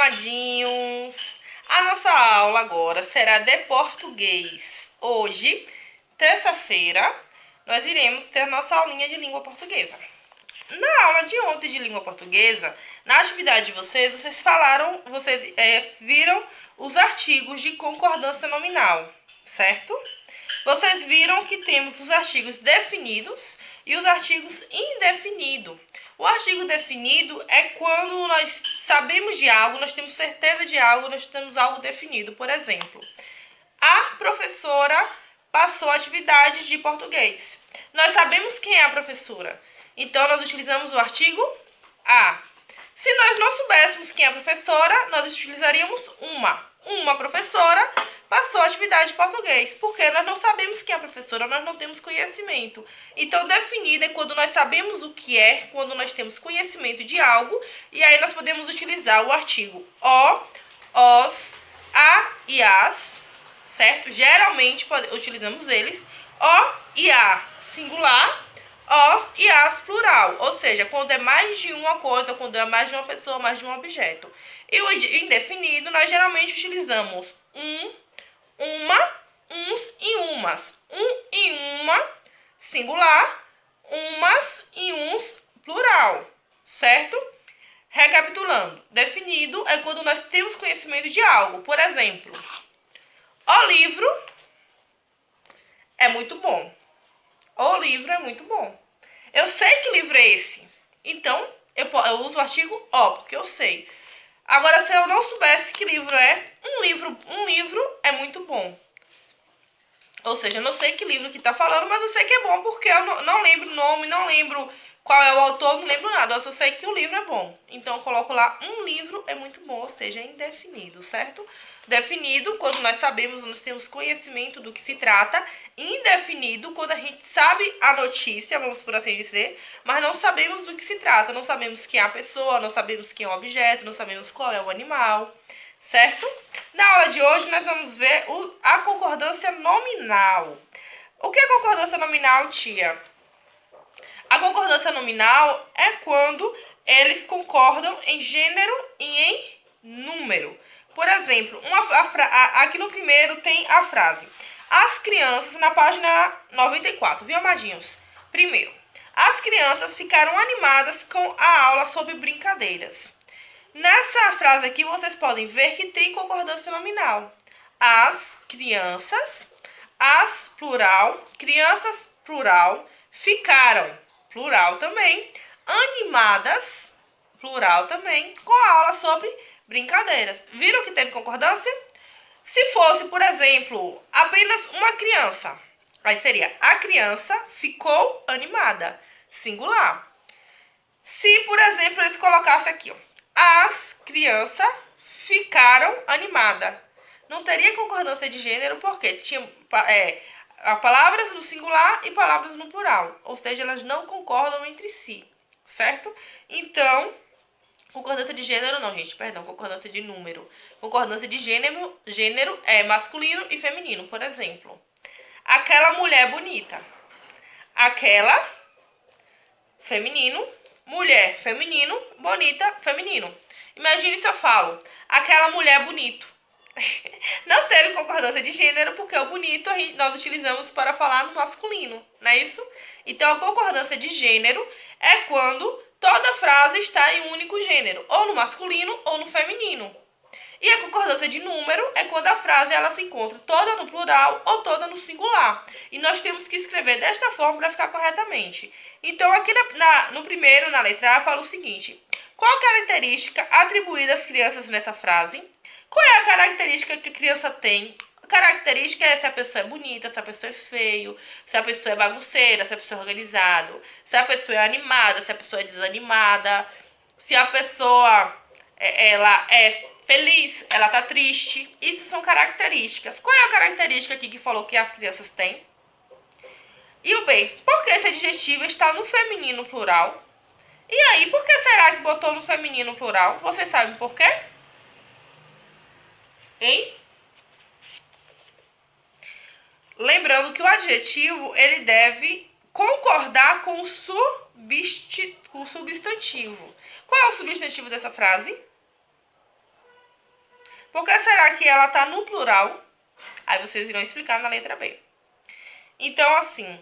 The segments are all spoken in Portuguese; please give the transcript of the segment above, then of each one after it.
amadinhos! A nossa aula agora será de português. Hoje, terça-feira, nós iremos ter a nossa aulinha de língua portuguesa. Na aula de ontem de língua portuguesa, na atividade de vocês, vocês viram os artigos de concordância nominal, certo? Vocês viram que temos os artigos definidos e os artigos indefinidos. O artigo definido é quando nós sabemos de algo, nós temos certeza de algo, nós temos algo definido. Por exemplo, a professora passou atividades de português. Nós sabemos quem é a professora, então nós utilizamos o artigo a. Se nós não soubéssemos quem é a professora, nós utilizaríamos uma professora passou atividade de português, porque nós não sabemos quem é a professora, nós não temos conhecimento. Então, definida é quando nós sabemos o que é, quando nós temos conhecimento de algo, e aí nós podemos utilizar o artigo o, os, a e as, certo? Geralmente utilizamos eles, o e a singular, os e as plural, ou seja, quando é mais de uma coisa, quando é mais de uma pessoa, mais de um objeto. E o indefinido, nós geralmente utilizamos uma, uns e umas. E uma, singular, umas e uns, plural, certo? Recapitulando, definido é quando nós temos conhecimento de algo. Por exemplo, o livro é muito bom. O livro é muito bom. Eu sei que livro é esse. Então, eu uso o artigo o, porque eu sei. Agora, se eu não soubesse que livro é, um livro é muito bom. Ou seja, eu não sei que livro que está falando, mas eu sei que é bom, porque eu não lembro o nome, não lembro qual é o autor, não lembro nada. Eu só sei que o livro é bom. Então, eu coloco lá, um livro é muito bom, ou seja, é indefinido, certo? Definido, quando nós sabemos, nós temos conhecimento do que se trata. Indefinido, quando a gente sabe a notícia, vamos por assim dizer, mas não sabemos do que se trata. Não sabemos quem é a pessoa, não sabemos quem é o objeto, não sabemos qual é o animal, certo? Na aula de hoje, nós vamos ver a concordância nominal. O que é concordância nominal, tia? A concordância nominal é quando eles concordam em gênero e em número. Por exemplo, aqui no primeiro tem a frase: as crianças, na página 94, viu, amadinhos? Primeiro, as crianças ficaram animadas com a aula sobre brincadeiras. Nessa frase aqui, vocês podem ver que tem concordância nominal. As crianças, as plural, crianças plural, ficaram, plural também, animadas, plural também, com a aula sobre brincadeiras. Viram que teve concordância? Se fosse, por exemplo, apenas uma criança, aí seria a criança ficou animada, singular. Se, por exemplo, eles colocassem aqui, ó, as crianças ficaram animadas, não teria concordância de gênero, porque tinha palavras no singular e palavras no plural, ou seja, elas não concordam entre si, certo? Então, concordância de gênero não, gente, perdão, concordância de número. Concordância de gênero é masculino e feminino, por exemplo. Aquela mulher bonita. Aquela, feminino, mulher, feminino, bonita, feminino. Imagine se eu falo, aquela mulher bonito. Não teve concordância de gênero, porque o bonito nós utilizamos para falar no masculino, não é isso? Então, a concordância de gênero é quando toda frase está em um único gênero, ou no masculino ou no feminino. E a concordância de número é quando a frase ela se encontra toda no plural ou toda no singular. E nós temos que escrever desta forma para ficar corretamente. Então, aqui no primeiro, na letra A, fala o seguinte: qual a característica atribuída às crianças nessa frase? Qual é a característica que a criança tem? A característica é se a pessoa é bonita, se a pessoa é feio, se a pessoa é bagunceira, se a pessoa é organizada, se a pessoa é animada, se a pessoa é desanimada, se a pessoa ela é feliz, ela tá triste. Isso são características. Qual é a característica aqui que falou que as crianças têm? E o B, por que esse adjetivo está no feminino plural? E aí, por que será que botou no feminino plural? Vocês sabem por quê? Hein? Lembrando que o adjetivo ele deve concordar com o substantivo. Qual é o substantivo dessa frase? Por que será que ela tá no plural? Aí vocês irão explicar na letra B. Então, assim,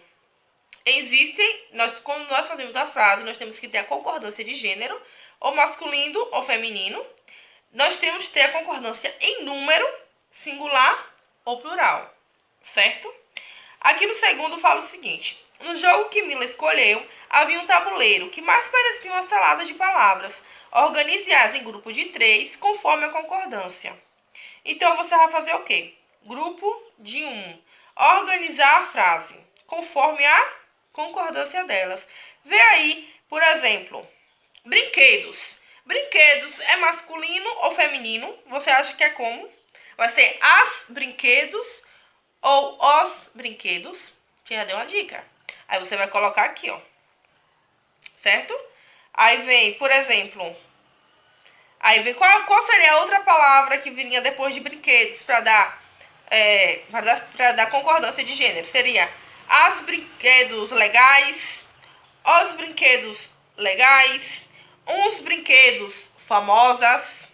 quando nós fazemos a frase, nós temos que ter a concordância de gênero, ou masculino ou feminino. Nós temos que ter a concordância em número, singular ou plural, certo? Aqui no segundo fala o seguinte: no jogo que Mila escolheu, havia um tabuleiro que mais parecia uma salada de palavras, organizadas em grupo de 3, conforme a concordância. Então, você vai fazer o quê? Grupo de 1. Organizar a frase, conforme a concordância delas. Vê aí, por exemplo, brinquedos. Brinquedos é masculino ou feminino? Você acha que é como? Vai ser as brinquedos ou os brinquedos? Já deu uma dica. Aí você vai colocar aqui, ó. Certo? Aí vem, por exemplo, aí vem qual seria a outra palavra que viria depois de brinquedos para dar concordância de gênero? Seria as brinquedos legais, os brinquedos legais, uns brinquedos famosas.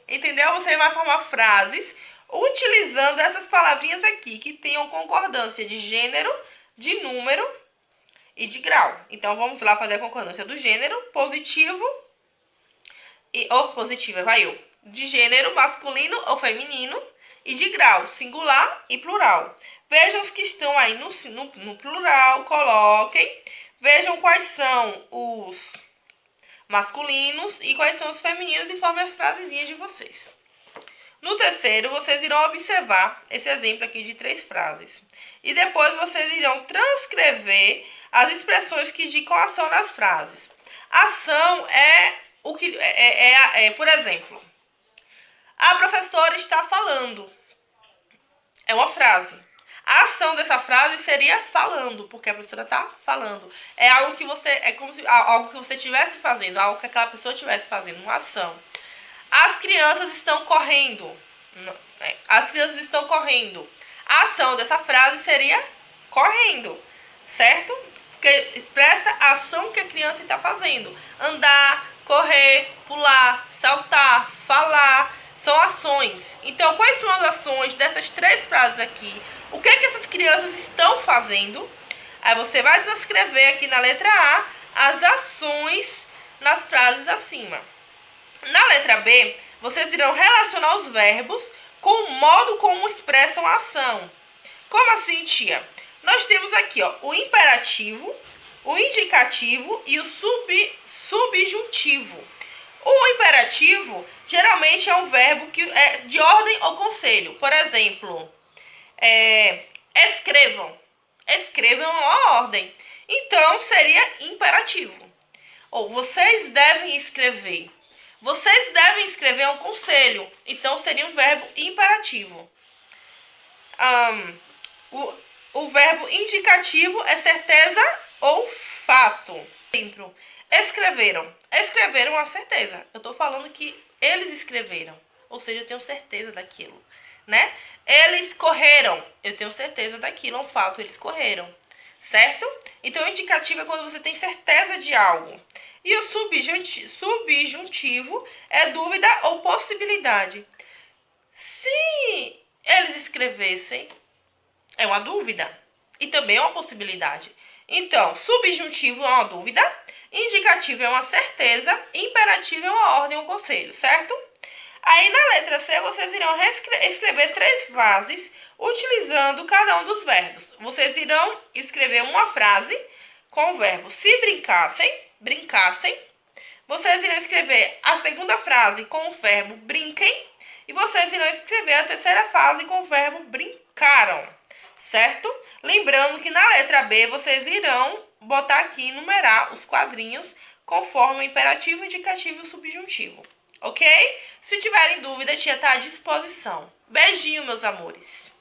Entendeu? Você vai formar frases utilizando essas palavrinhas aqui que tenham concordância de gênero, de número e de grau. Então, vamos lá fazer a concordância do gênero, positivo ou positiva, de gênero, masculino ou feminino, e de grau, singular e plural. Vejam os que estão aí no plural, coloquem. Vejam quais são os masculinos e quais são os femininos e formem as frasezinhas de vocês. No terceiro, vocês irão observar esse exemplo aqui de 3 frases. E depois vocês irão transcrever as expressões que indicam ação nas frases. Ação é o que por exemplo, a professora está falando. É uma frase. A ação dessa frase seria falando, porque a professora está falando. É algo que você, é como se algo que você estivesse fazendo, algo que aquela pessoa estivesse fazendo, uma ação. As crianças estão correndo. As crianças estão correndo. A ação dessa frase seria correndo, certo? Porque expressa a ação que a criança está fazendo. Andar, correr, pular, saltar, falar, são ações. Então, quais são as ações dessas 3 frases aqui? O que é que essas crianças estão fazendo? Aí você vai transcrever aqui na letra A as ações nas frases acima. Na letra B, vocês irão relacionar os verbos com o modo como expressam a ação. Como assim, tia? Nós temos aqui, ó, o imperativo, o indicativo e o subjuntivo. O imperativo geralmente é um verbo que é de ordem ou conselho. Por exemplo, escrevam. Escrevam é uma ordem. Então, seria imperativo. Ou vocês devem escrever. Vocês devem escrever é um conselho. Então, seria um verbo imperativo. O verbo indicativo é certeza ou fato. Exemplo, escreveram. Escreveram é uma certeza. Eu estou falando que eles escreveram. Ou seja, eu tenho certeza daquilo, né? Eles correram. Eu tenho certeza daquilo, é um fato, eles correram. Certo? Então, o indicativo é quando você tem certeza de algo. E o subjuntivo é dúvida ou possibilidade. Se eles escrevessem, é uma dúvida e também é uma possibilidade. Então, subjuntivo é uma dúvida, indicativo é uma certeza, imperativo é uma ordem, um conselho, certo? Aí na letra C vocês irão escrever 3 frases utilizando cada um dos verbos. Vocês irão escrever uma frase com o verbo se brincassem, brincassem. Vocês irão escrever a segunda frase com o verbo brinquem. E vocês irão escrever a terceira frase com o verbo brincaram, certo? Lembrando que na letra B vocês irão botar aqui, numerar os quadrinhos conforme o imperativo, indicativo e o subjuntivo, ok? Se tiverem dúvida, a tia está à disposição. Beijinho, meus amores!